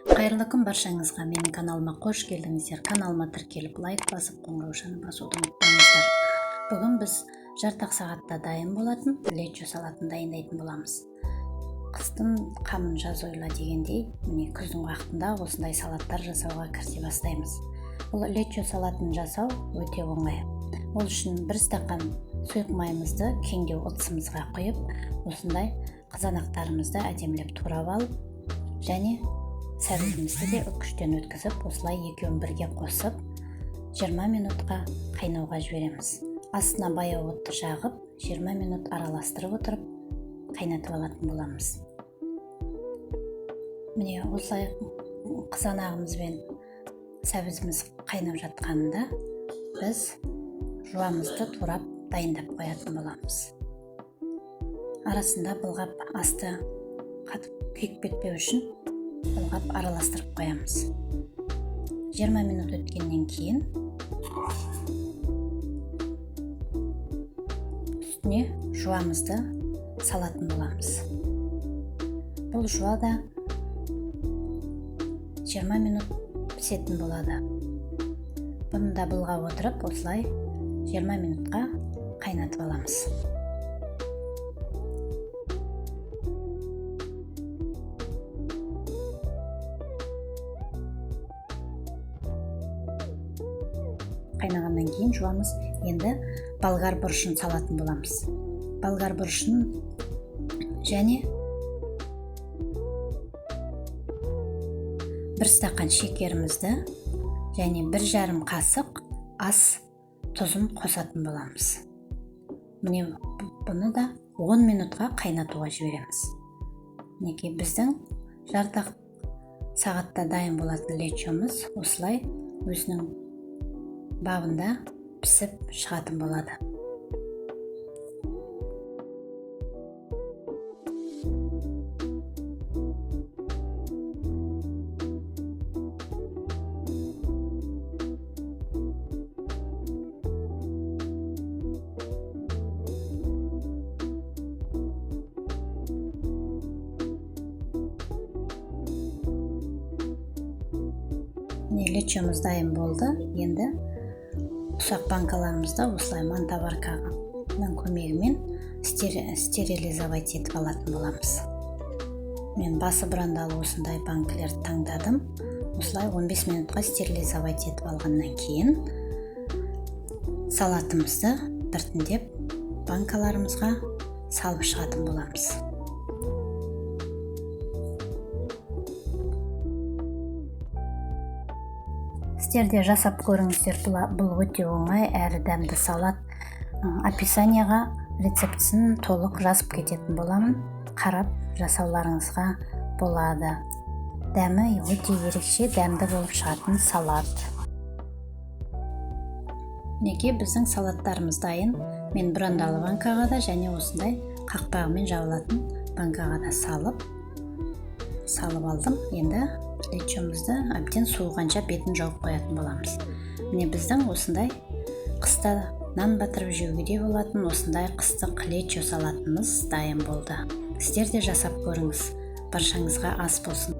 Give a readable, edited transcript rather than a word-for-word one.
Қайырлы күн баршаңызға, менің каналыма қош келдіңіздер. Каналыма тіркеліп, лайк басып, қоңыраушаны басуды ұмытпаңыздар. Бүгін біз жарты сағатта дайын болатын лечо салатын дайындайтын боламыз. Қыстың қамын жаз ойла дегендей, міне күздің уақытында осындай салаттар жасауға кірісе бастаймыз. Бұл лечо салатын жасау өте оңай. Ол үшін бір стақан сұйық майымызды кеңдеу ыдысымызға құйып, осындай қызанақтарымызды әдемілеп турап алып, және сәбізімізді де үккіштен өткізіп, осылай екеуін бірге қосып 20 минутқа қайнауға жібереміз. Астына баяу отты жағып, 20 минут араластырып отырып, қайнатып алатын боламыз. Міне осылай қызанағымыз бен сәбізіміз қайнап жатқанында біз жуамызды турап дайындап қоятын боламыз. Арасында былғап асты қатып күйіп кетпеу үшін былғап араластырып қоямыз. 20 минут өткеннен кейін үстіне жуамызды салатын боламыз. Бұл жуа да 20 минут пісетін болады. Бұны да былғап отырып, осылай 20 минутқа қайнатып аламыз. Қайнағаннан кейін жуамыз. Енді болгар бұрышын салатын боламыз. Болгар бұрышын және 1 стақан шекерімізді және 1,5 қасық ас тұзын қосатын боламыз. Міне бұны да 10 минутқа қайнатуға жібереміз. Мінекей біздің жарты сағатта дайын болатын лечомыз осылай өзінің бабында пісіп шығатын болады. Лечомыз дайын болды. Енді ұсақ банкаларымызды осылай мантаварканың көмегімен стерилизовать етіп алатын боламыз. Мен басы брандалы осындай банкілерді таңдадым. Осылай 15 минутқа стерилизовать етіп алғаннан кейін салатымызды біртіндеп банкаларымызға салып шығатын боламыз. Сіздерде жасап көріңіздер, бұл өте оңай әрі дәмді салат. Описанияға рецептісін толық жазып кететін боламын. Қарап жасауларыңызға болады. Дәмі өте ерекше, дәмді болып шығатын салат. Мінекей біздің салаттарымыз дайын. Мен брандалы банкаға да және осындай қақпағымен жабылатын банкаға да салып алдым. Енді лечомызды әбден суығанша бетін жауып қоятын боламыз. Міне біздің осындай қыста нан батырып жеуге де болатын осындай қыстық лечо салатымыз дайын болды. Сіздер де жасап көріңіз. Баршаңызға ас болсын.